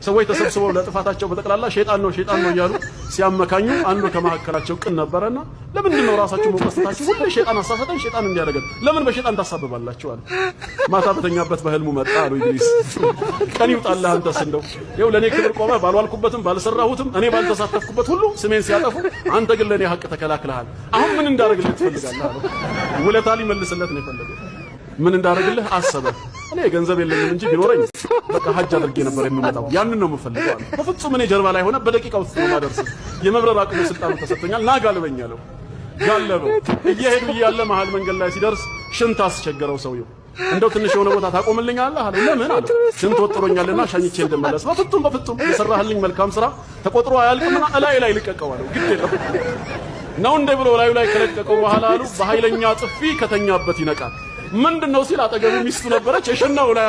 ሰዎች ተሰብስበው ለጥፋታቸው በጠቅላላ ሸይጣን ነው እያሉ ሲያመካኙ አንዱ ከመሐከላቸው ቅን ነበርና ለምንድን ነው ራሳችሁ መቆስታችሁ ሁሉ ሸይጣን አሳሰተን ሸይጣን እንዲያደርገን ለምን በሸይጣን ታሳብባላችሁ አለ። ማታ በተኛበት በህልሙ መጣ አሉ ኢብሊስ። ቀን ይውጣልህ አንተስ እንደው ይኸው ለኔ ክብር ቆመ ባልዋልኩበትም ባልሰራሁትም እኔ ባልተሳተፍኩበት ሁሉ ስሜን ሲያጠፉ አንተ ግን ለኔ ሐቅ ተከላክለሃል። አሁን ምን እንዳደርግልህ ትፈልጋለህ አለው። ውለታ ሊመልስለት ነው የፈለገው። ምን እንዳደርግልህ አሰበ። እኔ ገንዘብ የለኝም እንጂ ቢኖረኝ በቃ ሐጅ አድርጌ ነበር የምመጣው ያንን ነው የምፈልገው አለ። በፍጹም እኔ ጀርባ ላይ ሆነ በደቂቃ ውስጥ ነው ማደርስ የመብረር አቅሙ ስልጣኑ ተሰጥቶኛል ና ጋልበኝ አለው። ጋለበው። እየሄዱ እያለ መሃል መንገድ ላይ ሲደርስ ሽንት አስቸገረው ሰውየው። እንደው ትንሽ የሆነ ቦታ ታቆምልኛለህ አለ። ለምን አለው። ሽንት ወጥሮኛልና ሻኝቼ እንደመለስ። በፍጹም የሰራህልኝ መልካም ስራ ተቆጥሮ አያልቅምና እላይ ላይ ልቀቀው አለው። ግድ የለም ነው እንደ ብሎ ላዩ ላይ ከለቀቀው በኋላ አሉ በኃይለኛ ጥፊ ከተኛበት ይነቃል። ምንድነው ሲል አጠገቡ ሚስቱ ነበረች። የሸናው ላይ